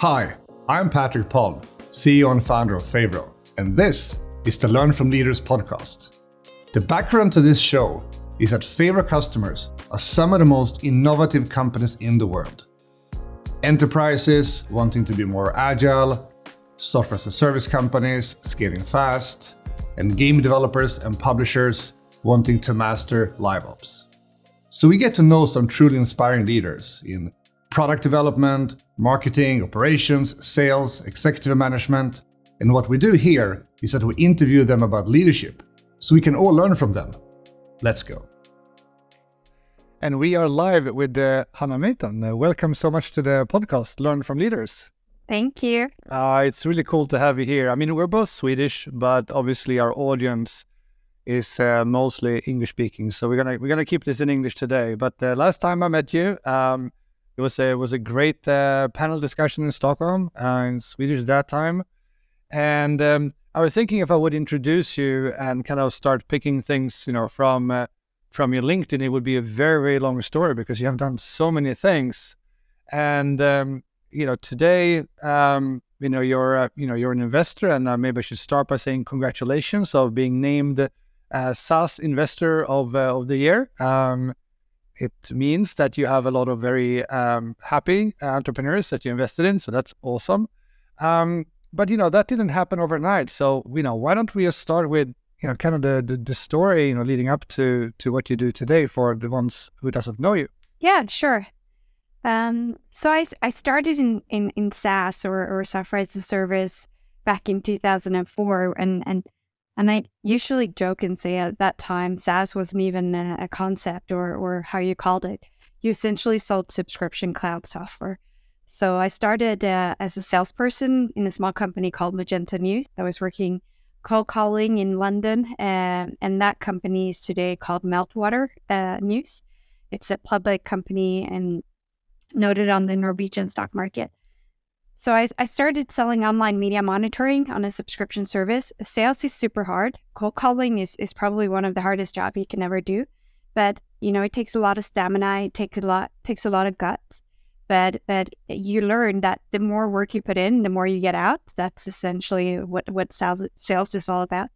Hi, I'm Patric Palm, CEO and founder of Favro, and this is the Learn from Leaders podcast. The background to this show is that Favro customers are some of the most innovative companies in the world. Enterprises wanting to be more agile, software as a service companies scaling fast, and game developers and publishers wanting to master live ops. So we get to know some truly inspiring leaders in product development, marketing, operations, sales, executive management. And what we do here is that we interview them about leadership so we can all learn from them. Let's go. And we are live with Hannah Meiton. Welcome so much to the podcast, Learn from Leaders. Thank you. It's really cool to have you here. I mean, we're both Swedish, but obviously our audience is mostly English speaking. So we're gonna keep this in English today. But last time I met you, it was a great panel discussion in Stockholm, in Swedish at that time. And I was thinking if I would introduce you and kind of start picking things, from your LinkedIn, it would be a very, very long story because you have done so many things. And today, you're an investor, and maybe I should start by saying congratulations of being named SaaS Investor of the Year. It means that you have a lot of very happy entrepreneurs that you invested in, so that's awesome. But that didn't happen overnight. So why don't we just start with kind of the story leading up to what you do today for the ones who doesn't know you. Yeah, sure. So I started in SaaS or software as a service back in 2004, and I usually joke and say at that time, SaaS wasn't even a concept or how you called it. You essentially sold subscription cloud software. So I started as a salesperson in a small company called Magenta News. I was working cold calling in London, and that company is today called Meltwater News. It's a public company and noted on the Norwegian stock market. So I started selling online media monitoring on a subscription service. Sales is super hard. Cold calling is probably one of the hardest jobs you can ever do. But, it takes a lot of stamina. It takes a lot of guts. But you learn that the more work you put in, the more you get out. That's essentially what sales is all about.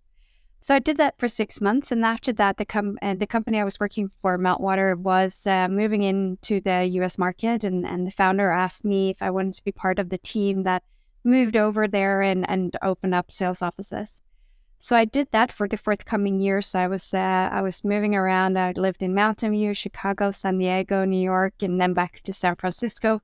So I did that for 6 months, and after that, the company I was working for, Meltwater, was moving into the U.S. market, and the founder asked me if I wanted to be part of the team that moved over there and opened up sales offices. So I did that for the forthcoming years. So I was moving around. I lived in Mountain View, Chicago, San Diego, New York, and then back to San Francisco,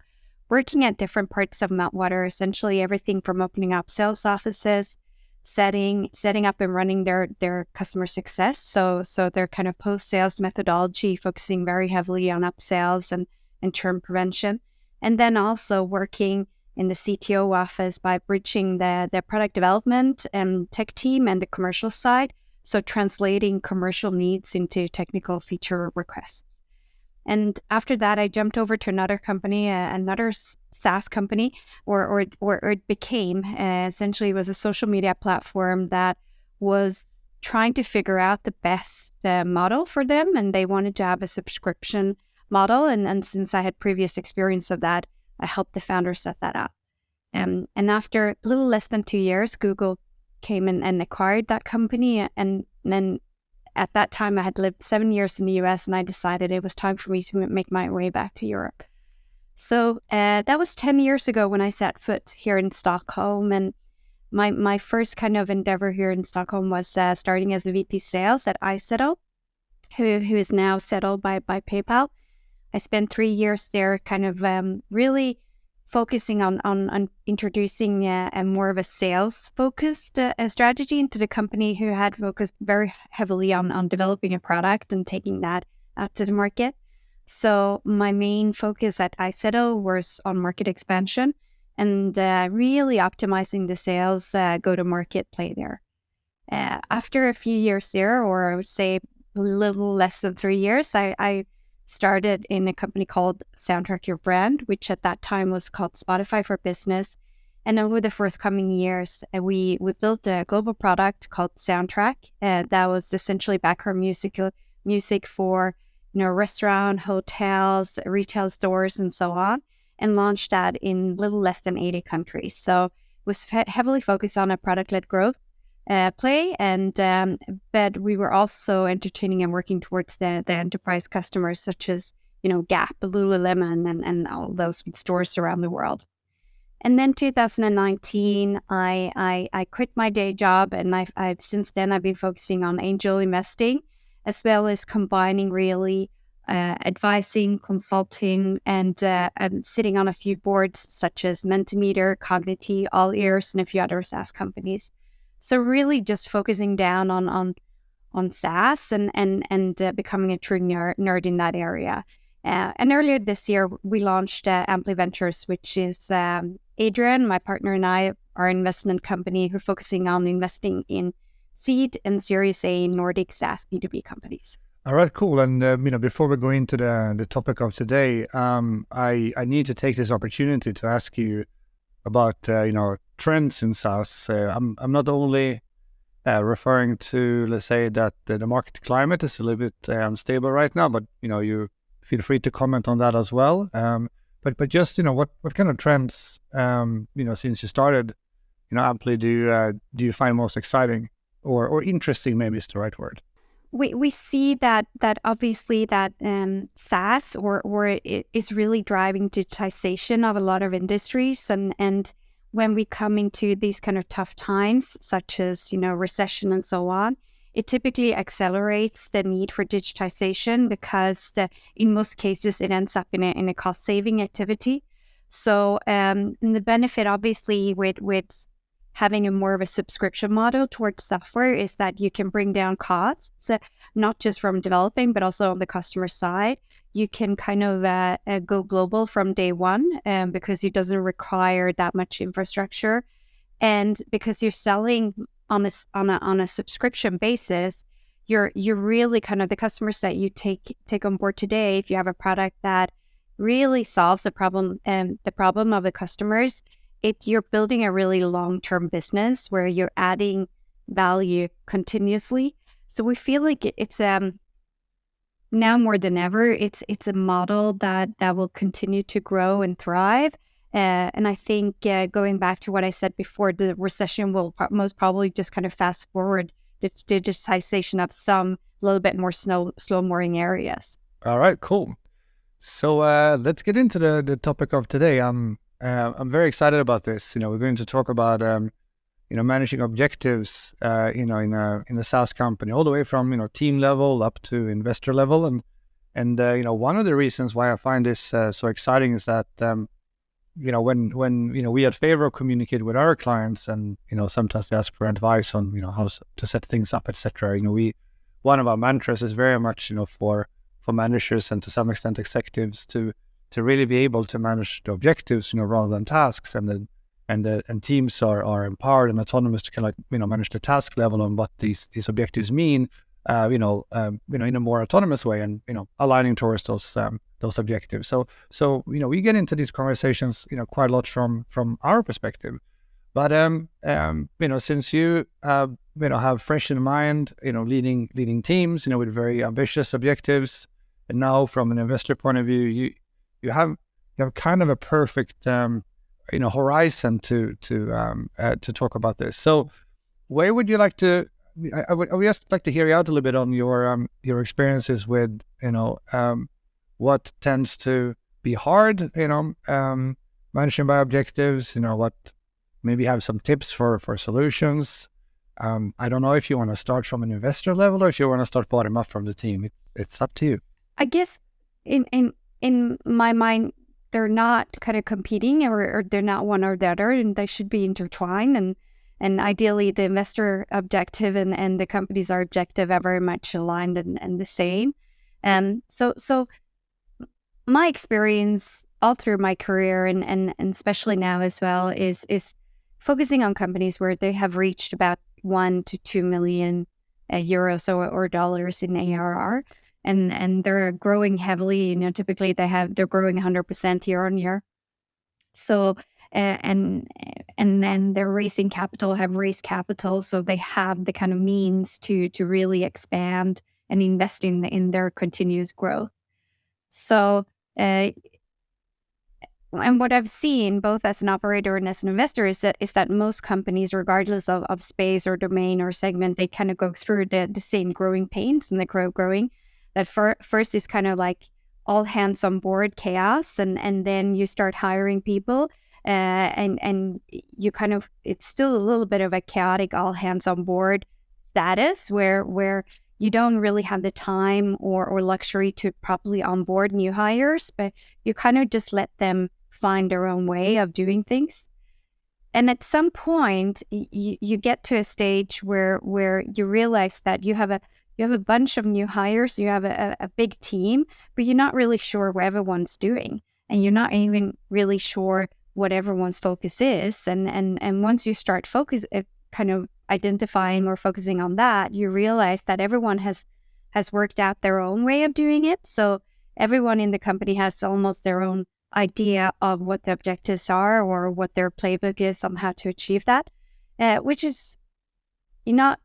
working at different parts of Meltwater, essentially everything from opening up sales offices, setting up and running their customer success. So their kind of post-sales methodology, focusing very heavily on upsales and churn prevention. And then also working in the CTO office by bridging the product development and tech team and the commercial side. So translating commercial needs into technical feature requests. And after that, I jumped over to another company, another SaaS company, or it became, essentially it was a social media platform that was trying to figure out the best model for them, and they wanted to have a subscription model. And since I had previous experience of that, I helped the founder set that up. And after a little less than 2 years, Google came and acquired that company, and then at that time, I had lived 7 years in the US, and I decided it was time for me to make my way back to Europe. So that was 10 years ago when I set foot here in Stockholm. And my first kind of endeavor here in Stockholm was starting as a VP sales at iZettle, who is now settled by PayPal. I spent 3 years there kind of really focusing on introducing a more of a sales-focused strategy into the company, who had focused very heavily on developing a product and taking that out to the market. So my main focus at iZettle was on market expansion and really optimizing the sales go-to-market play there. After a few years there, or I would say a little less than 3 years, I started in a company called Soundtrack Your Brand, which at that time was called Spotify for Business. And over the forthcoming years, we built a global product called Soundtrack that was essentially background music for restaurant, hotels, retail stores, and so on. and launched that in little less than 80 countries. So it was heavily focused on a product-led growth play, and but we were also entertaining and working towards the enterprise customers, such as Gap, Lululemon, and all those big stores around the world. And then 2019, I quit my day job, and I've since then I've been focusing on angel investing, as well as combining really advising, consulting, and sitting on a few boards such as Mentimeter, Cognity, All Ears, and a few other SaaS companies. So really just focusing down on SaaS and becoming a true nerd in that area. And earlier this year, we launched Ampli Ventures, which is Adrian, my partner, and I, our investment company, who are focusing on investing in seed and Series A Nordic SaaS B2B companies. All right, cool. And before we go into the topic of today, I need to take this opportunity to ask you about trends in SaaS. I'm not only referring to, let's say, that the market climate is a little bit unstable right now, but you feel free to comment on that as well. But just what kind of trends since you started Ampli do you find most exciting or interesting? Maybe is the right word. We see that obviously that SaaS or it is really driving digitization of a lot of industries, and when we come into these kind of tough times, such as recession and so on, it typically accelerates the need for digitization because in most cases it ends up in a cost saving activity. So and the benefit obviously with having a more of a subscription model towards software is that you can bring down costs, not just from developing, but also on the customer side. You can kind of go global from day one because it doesn't require that much infrastructure. And because you're selling on a subscription basis, you're really kind of the customers that you take on board today. If you have a product that really solves the problem of the customers, you're building a really long-term business where you're adding value continuously. So we feel like it's now more than ever, it's a model that will continue to grow and thrive. And I think going back to what I said before, the recession will most probably just kind of fast forward the digitization of some little bit more slow-moving areas. All right, cool. So let's get into the topic of today. I'm very excited about this. We're going to talk about managing objectives in a SaaS company, all the way from team level up to investor level. And one of the reasons why I find this so exciting is that when we at Favro communicate with our clients, and sometimes they ask for advice on how to set things up, etc. One of our mantras is very much for managers and to some extent executives to really be able to manage the objectives rather than tasks, and teams are empowered and autonomous to kind of manage the task level on what these objectives mean in a more autonomous way, and aligning towards those objectives. So we get into these conversations quite a lot from our perspective. But since you have fresh in mind leading teams with very ambitious objectives, and now from an investor point of view, you have kind of a perfect horizon to talk about this. So where would you like to? I would just like to hear you out a little bit on your experiences with what tends to be hard managing by objectives. What maybe have some tips for solutions. I don't know if you want to start from an investor level or if you want to start bottom up from the team. It's up to you. I guess in my mind, they're not kind of competing or they're not one or the other, and they should be intertwined. And ideally, the investor objective and the company's objective are very much aligned and the same. So my experience all through my career and especially now as well is focusing on companies where they have reached about 1 to 2 million euros or dollars in ARR. And they're growing heavily. Typically they're growing 100% year on year. So and then they're raising capital, have raised capital, so they have the kind of means to really expand and invest in their continuous growth. So and what I've seen both as an operator and as an investor is that most companies, regardless of space or domain or segment, they kind of go through the same growing pains, and they growing. That first is kind of like all hands on board chaos, and then you start hiring people, and you kind of, it's still a little bit of a chaotic all hands on board status where you don't really have the time or luxury to properly onboard new hires, but you kind of just let them find their own way of doing things. And at some point, you get to a stage where you realize that you have a bunch of new hires, you have a big team, but you're not really sure what everyone's doing, and you're not even really sure what everyone's focus is. And once you start kind of identifying or focusing on that, you realize that everyone has worked out their own way of doing it. So everyone in the company has almost their own idea of what the objectives are or what their playbook is on how to achieve that, which is not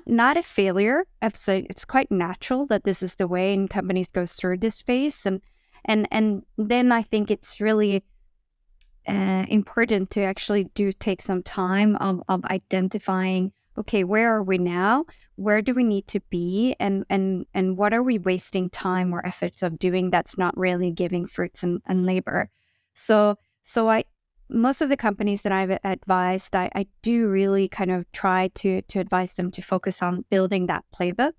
a failure. It's quite natural that this is the way in companies goes through this phase, and then I think it's really important to actually take some time of identifying, okay, where are we now? Where do we need to be? And what are we wasting time or efforts of doing that's not really giving fruits and labor? So most of the companies that I've advised, I do really kind of try to advise them to focus on building that playbook.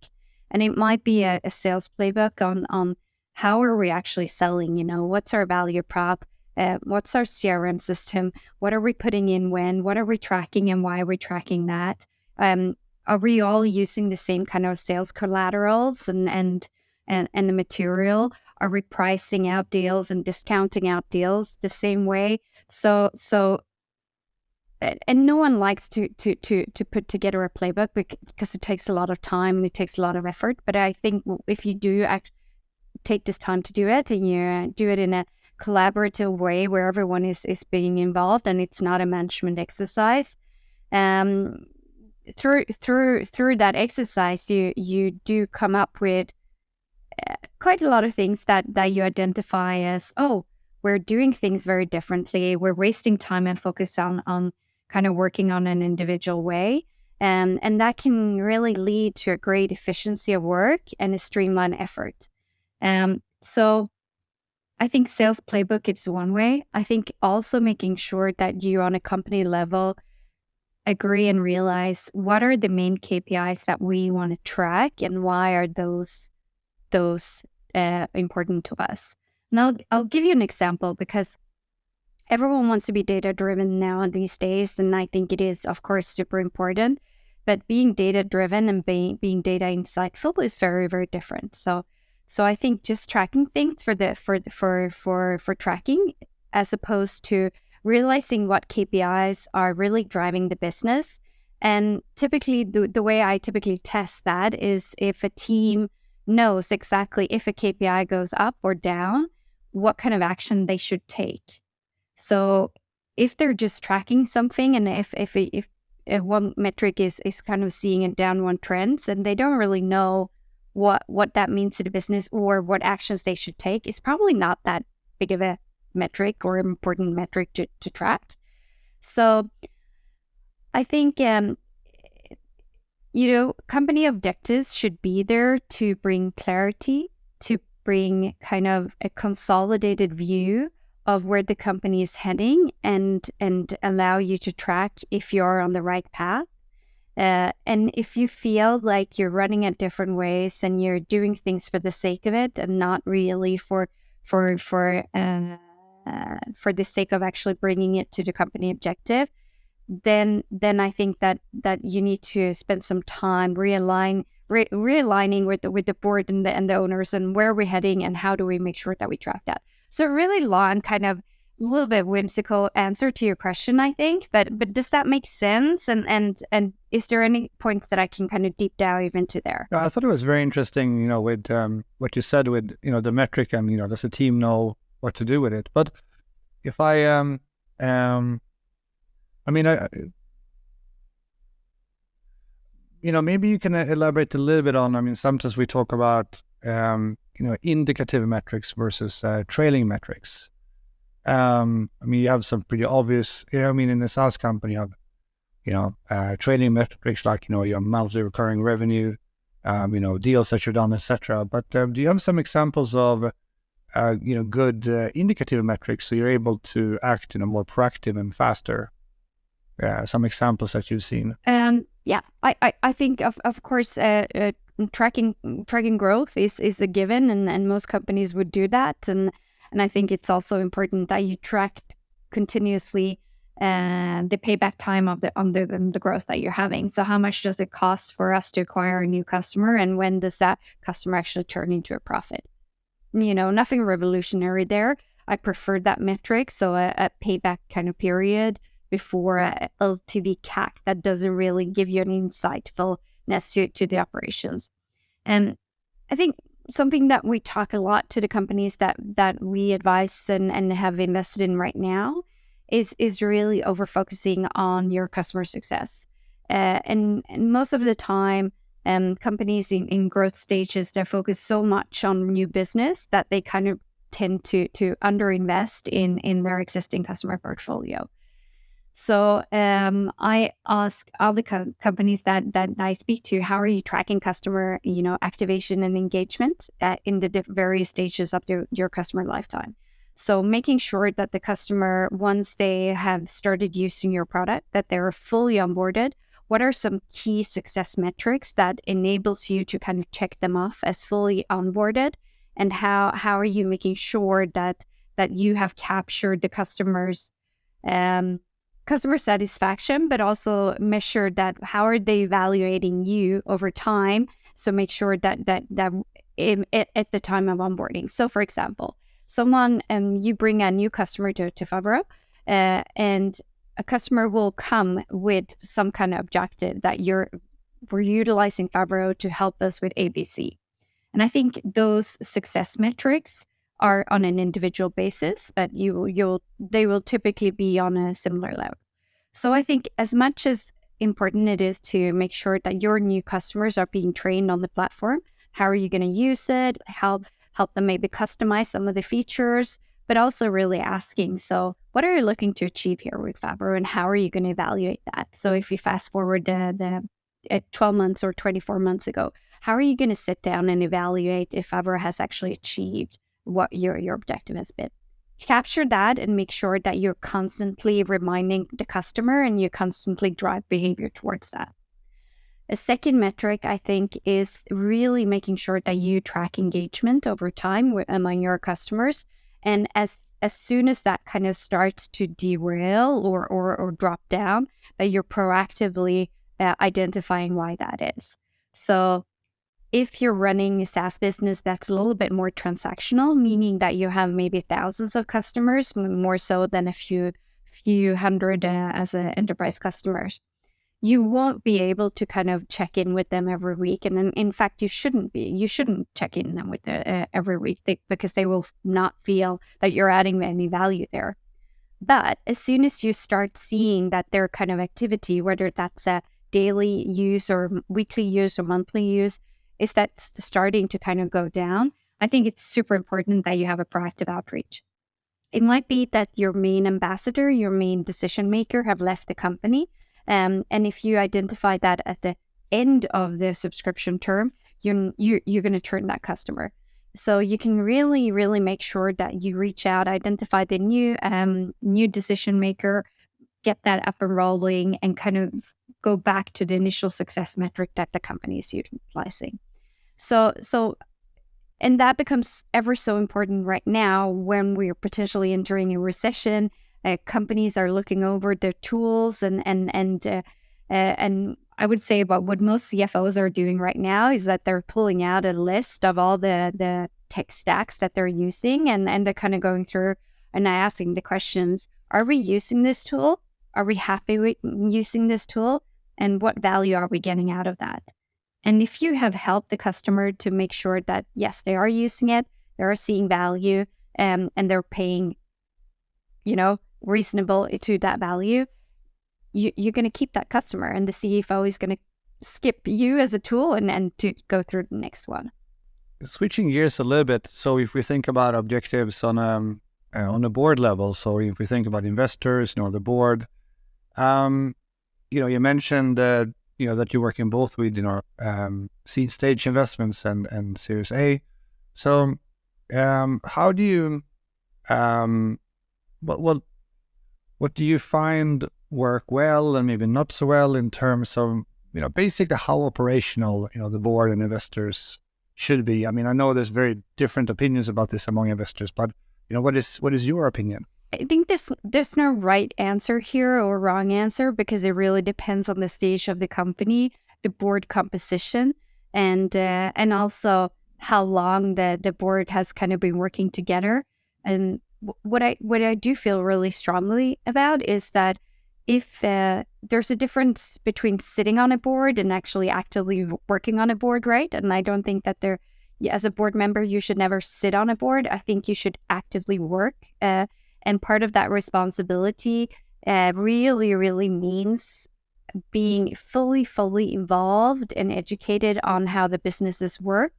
And it might be a sales playbook on how are we actually selling, what's our value prop? What's our CRM system? What are we putting in when? What are we tracking and why are we tracking that? Are we all using the same kind of sales collaterals and the material? Are we pricing out deals and discounting out deals the same way? So and no one likes to put together a playbook because it takes a lot of time and it takes a lot of effort. But I think if you do take this time to do it, and you do it in a collaborative way where everyone is being involved and it's not a management exercise, through that exercise you do come up with quite a lot of things that you identify as, oh, we're doing things very differently, we're wasting time and focus on kind of working on an individual way, and that can really lead to a great efficiency of work and a streamlined effort. So I think sales playbook is one way. I think also making sure that you on a company level agree and realize what are the main KPIs that we want to track and why are those important to us. Now I'll give you an example because everyone wants to be data driven now these days, and I think it is of course super important. But being data driven and being data insightful is very, very different. So I think just tracking things for tracking, as opposed to realizing what KPIs are really driving the business. And typically the way I typically test that is if a team knows exactly if a KPI goes up or down, what kind of action they should take. So if they're just tracking something, and if one metric is kind of seeing a downward trend and they don't really know what that means to the business or what actions they should take, it's probably not that big of a metric or important metric to track. So I think, company objectives should be there to bring clarity, to bring kind of a consolidated view of where the company is heading and allow you to track if you're on the right path. And if you feel like you're running it different ways and you're doing things for the sake of it and not really for the sake of actually bringing it to the company objective, then I think that you need to spend some time realigning with the board and the owners and where we're heading and how do we make sure that we track that. So really long, kind of a little bit whimsical answer to your question, I think, but does that make sense? And is there any points that I can kind of deep dive into there? I thought it was very interesting, with what you said with, the metric and, does the team know what to do with it? But if maybe you can elaborate a little bit on, sometimes we talk about, indicative metrics versus trailing metrics. I mean, you have some pretty obvious, I mean, in the SaaS company, you have, trading metrics like, your monthly recurring revenue, deals that you've done, etc. But do you have some examples of, good indicative metrics so you're able to act, more proactive and faster? Some examples that you've seen. Yeah, I think of course tracking growth is a given, and most companies would do that, and I think it's also important that you track continuously the payback time of the growth that you're having. So how much does it cost for us to acquire a new customer, and when does that customer actually turn into a profit? Nothing revolutionary there. I prefer that metric, so a payback kind of period before LTV CAC that doesn't really give you an insightfulness to the operations. And I think something that we talk a lot to the companies that we advise and have invested in right now is really over focusing on your customer success. And most of the time, companies in growth stages, they're focused so much on new business that they kind of tend to underinvest in their existing customer portfolio. So I ask all the companies that I speak to, how are you tracking customer, activation and engagement in the various stages of your customer lifetime? So making sure that the customer, once they have started using your product, that they're fully onboarded. What are some key success metrics that enables you to kind of check them off as fully onboarded? And how are you making sure that you have captured the customer's customer satisfaction, but also measure that how are they evaluating you over time? So make sure that at the time of onboarding. So for example, you bring a new customer to Favro, and a customer will come with some kind of objective that we're utilizing Favro to help us with ABC. And I think those success metrics are on an individual basis, but they will typically be on a similar level. So I think as much as important it is to make sure that your new customers are being trained on the platform, how are you going to use it? Help them maybe customize some of the features, but also really asking, so what are you looking to achieve here with Favro, and how are you going to evaluate that? So if you fast forward the 12 months or 24 months ago, how are you going to sit down and evaluate if Favro has actually achieved what your objective has been? Capture that and make sure that you're constantly reminding the customer and you constantly drive behavior towards that. A second metric, I think, is really making sure that you track engagement over time among your customers. And as soon as that kind of starts to derail or drop down, that you're proactively identifying why that is. So if you're running a SaaS business that's a little bit more transactional, meaning that you have maybe thousands of customers, more so than a few hundred as an enterprise customers, you won't be able to kind of check in with them every week. And in fact, you shouldn't check in them with every week because they will not feel that you're adding any value there. But as soon as you start seeing that their kind of activity, whether that's a daily use or weekly use or monthly use, is that starting to kind of go down, I think it's super important that you have a proactive outreach. It might be that your main ambassador, your main decision maker have left the company. And if you identify that at the end of the subscription term, you're going to turn that customer. So you can really, really make sure that you reach out, identify the new decision maker, get that up and rolling, and kind of go back to the initial success metric that the company is utilizing. And that becomes ever so important right now when we're potentially entering a recession. Companies are looking over their tools, and I would say about what most CFOs are doing right now is that they're pulling out a list of all the tech stacks that they're using, and they're kind of going through and asking the questions: are we using this tool? Are we happy with using this tool? And what value are we getting out of that? And if you have helped the customer to make sure that, yes, they are using it, they are seeing value, and they're paying, reasonable to that value, you're going to keep that customer, and the CFO is going to skip you as a tool and to go through the next one. Switching gears a little bit, so if we think about objectives on on the board level. So if we think about investors, the board, you mentioned that that you're working both with seed stage investments and Series A. So how do you what do you find work well and maybe not so well in terms of basically how operational the board and investors should be? I mean, I know there's very different opinions about this among investors, but what is your opinion? I think there's no right answer here or wrong answer, because it really depends on the stage of the company, the board composition, and also how long the board has kind of been working together. And what I do feel really strongly about is that if there's a difference between sitting on a board and actually actively working on a board, right? And I don't think that as a board member, you should never sit on a board. I think you should actively work. And part of that responsibility really, really means being fully involved and educated on how the businesses work,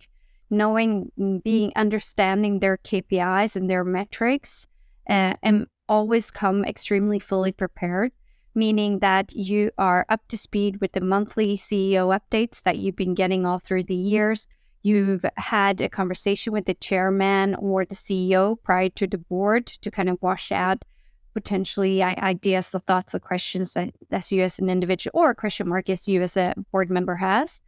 understanding their KPIs and their metrics, and always come extremely fully prepared, meaning that you are up to speed with the monthly CEO updates that you've been getting all through the years. You've had a conversation with the chairman or the CEO prior to the board to kind of wash out potentially ideas or thoughts or questions that you as an individual, or a question mark as you as a board member has.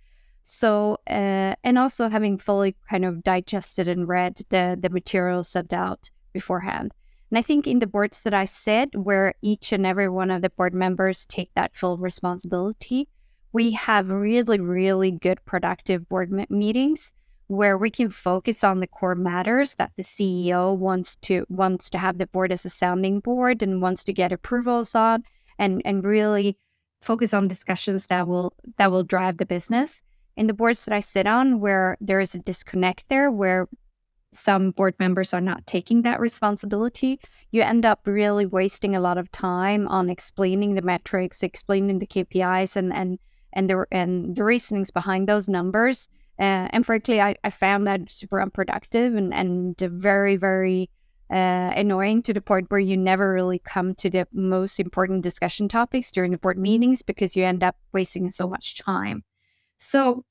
So, and also having fully kind of digested and read the material sent out beforehand. And I think in the boards that I sit, where each and every one of the board members take that full responsibility, we have really, really good productive board meetings where we can focus on the core matters that the CEO wants to have the board as a sounding board and wants to get approvals on, and really focus on discussions that will drive the business. In the boards that I sit on, where there is a disconnect there, where some board members are not taking that responsibility, you end up really wasting a lot of time on explaining the metrics, explaining the KPIs, and the reasonings behind those numbers. And frankly, I found that super unproductive and very, very annoying, to the point where you never really come to the most important discussion topics during the board meetings, because you end up wasting so much time. So,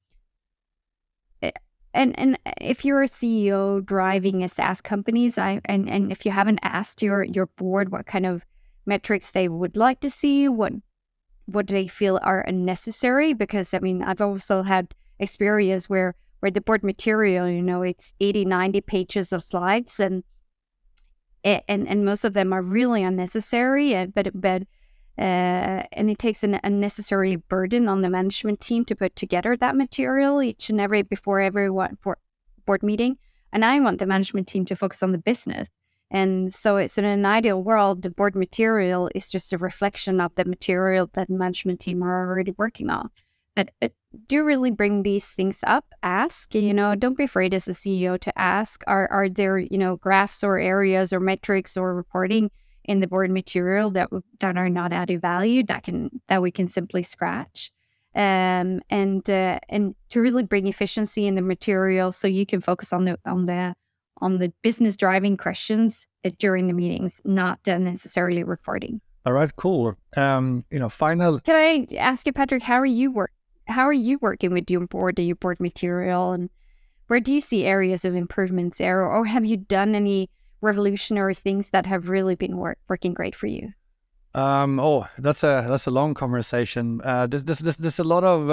and if you're a CEO driving a SaaS companies, and if you haven't asked your board what kind of metrics they would like to see, what they feel are unnecessary, because I mean, I've also had experience where the board material, it's 80, 90 pages of slides, and most of them are really unnecessary, but and it takes an unnecessary burden on the management team to put together that material before every board meeting. And I want the management team to focus on the business. And so it's in an ideal world, the board material is just a reflection of the material that the management team are already working on. But do really bring these things up. Ask, don't be afraid as a CEO to ask, are there, graphs or areas or metrics or reporting in the board material that are not adding value that we can simply scratch, and to really bring efficiency in the material, so you can focus on the business driving questions during the meetings, not necessarily reporting. All right, cool. Final. Can I ask you, Patric, how are you working with your board and your board material, and where do you see areas of improvements there, or have you done any revolutionary things that have really been working great for you? That's a long conversation. There's a lot of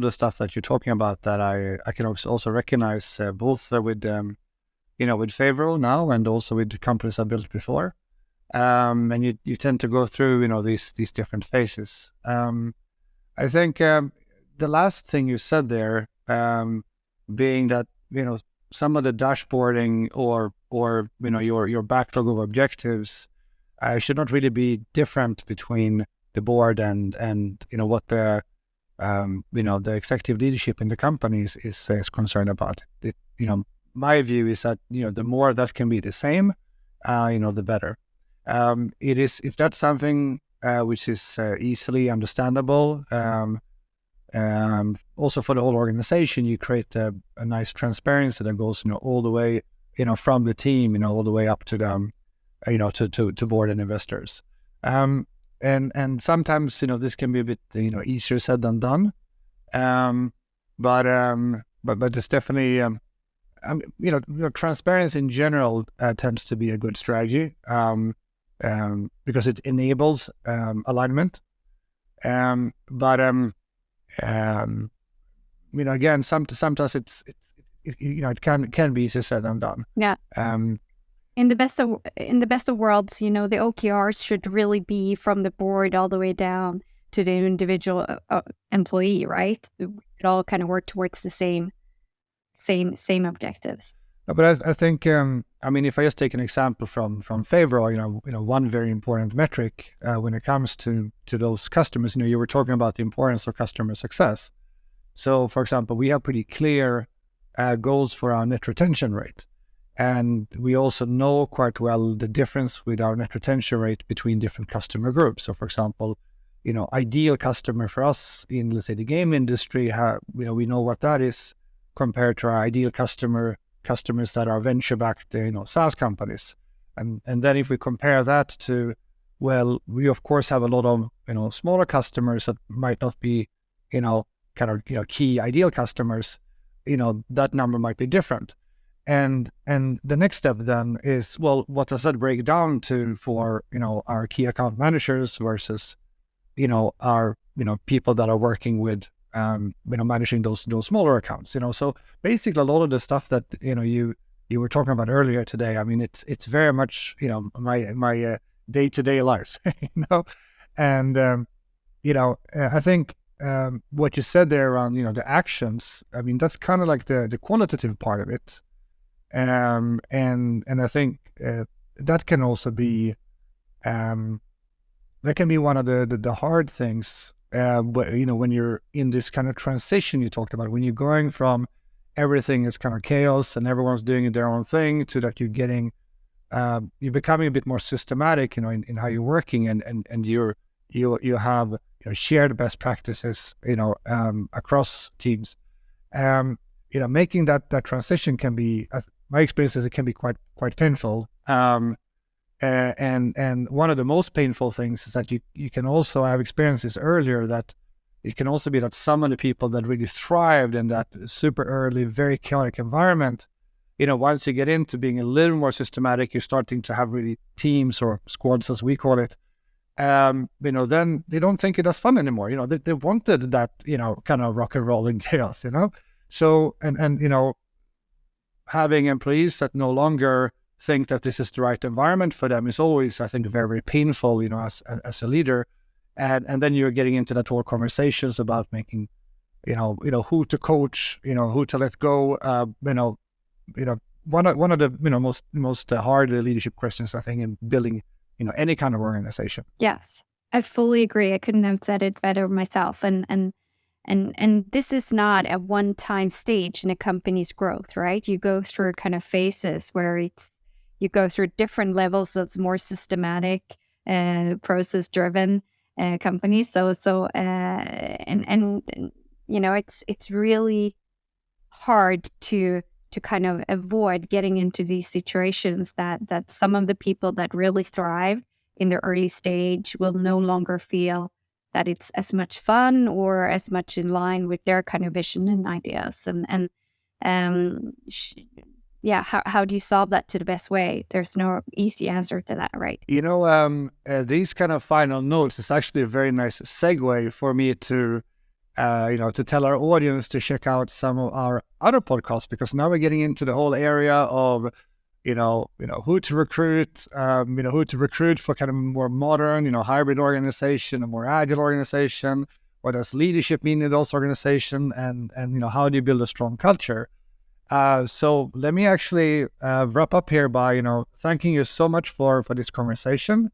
the stuff that you're talking about that I can also recognize, both with with Favro now, and also with the companies I built before. And you tend to go through these different phases. I think the last thing you said there, being that some of the dashboarding or your backlog of objectives should not really be different between the board and what the the executive leadership in the companies is concerned about. My view is that the more that can be the same, the better. It is, if that's something which is easily understandable. Also for the whole organization, you create a nice transparency that goes all the way from the team all the way up to to board and investors. And sometimes this can be a bit easier said than done. But it's definitely transparency in general tends to be a good strategy because it enables alignment. But again, sometimes it can be easier said than done. Yeah. In the best of worlds, the OKRs should really be from the board all the way down to the individual employee, right? It all kind of work towards the same objectives. But I think, if I just take an example from Favro, one very important metric when it comes to those customers, you were talking about the importance of customer success. So, for example, we have pretty clear goals for our net retention rate. And we also know quite well the difference with our net retention rate between different customer groups. So, for example, ideal customer for us in, let's say, the game industry, we know what that is compared to our ideal customers that are venture-backed, SaaS companies. And then if we compare that to, well, we of course have a lot of, smaller customers that might not be, key ideal customers, that number might be different. And the next step then is, well, what does that break down to for, our key account managers versus, our, people that are working with, managing those smaller accounts, So basically a lot of the stuff that, you were talking about earlier today, it's very much, my day-to-day life, And, I think what you said there around, the actions, that's kind of like the qualitative part of it. And I think that can also be that can be one of the hard things. But when you're in this kind of transition you talked about, when you're going from everything is kind of chaos and everyone's doing their own thing to that you're getting you're becoming a bit more systematic, in how you're working and you have shared best practices, across teams. Making that transition can be, my experience is it can be quite painful. And one of the most painful things is that you can also have experiences earlier that it can also be that some of the people that really thrived in that super early, very chaotic environment, once you get into being a little more systematic, you're starting to have really teams or squads, as we call it. Then they don't think it as fun anymore. They wanted that, kind of rock and roll and chaos, So, and having employees that no longer think that this is the right environment for them is always, I think, very, very painful, as a leader. And then you're getting into that whole conversations about making, who to coach, who to let go. One of the, most hard leadership questions, I think, in building, any kind of organization. Yes, I fully agree. I couldn't have said it better myself. And this is not a one-time stage in a company's growth, right? You go through kind of phases where you go through different levels of more systematic, process-driven companies. So it's really hard to kind of avoid getting into these situations that some of the people that really thrive in the early stage will no longer feel that it's as much fun or as much in line with their kind of vision and ideas. How do you solve that to the best way? There's no easy answer to that, right? These kind of final notes is actually a very nice segue for me to tell our audience to check out some of our other podcasts, because now we're getting into the whole area of who to recruit, for kind of more modern, hybrid organization, a more agile organization. What does leadership mean in those organizations, and how do you build a strong culture? So let me actually wrap up here by thanking you so much for this conversation,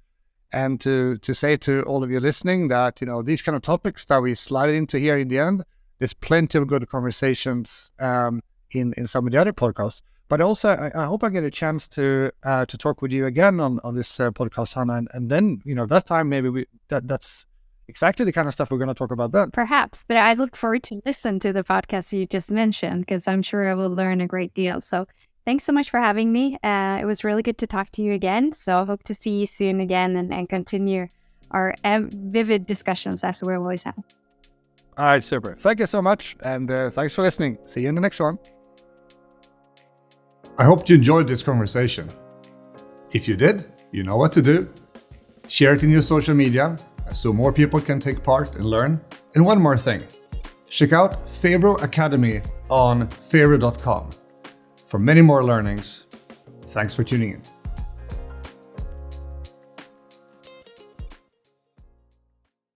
and to say to all of you listening that these kind of topics that we slide into here in the end, there's plenty of good conversations in some of the other podcasts. But also, I hope I get a chance to talk with you again on this podcast, Hannah, and then that time maybe that's exactly the kind of stuff we're going to talk about then. Perhaps, but I look forward to listen to the podcast you just mentioned, because I'm sure I will learn a great deal. So thanks so much for having me. It was really good to talk to you again. So I hope to see you soon again and continue our vivid discussions as we always have. All right, super. Thank you so much. And thanks for listening. See you in the next one. I hope you enjoyed this conversation. If you did, you know what to do. Share it in your social media so more people can take part and learn. And one more thing, check out Favro Academy on favro.com for many more learnings. Thanks for tuning in.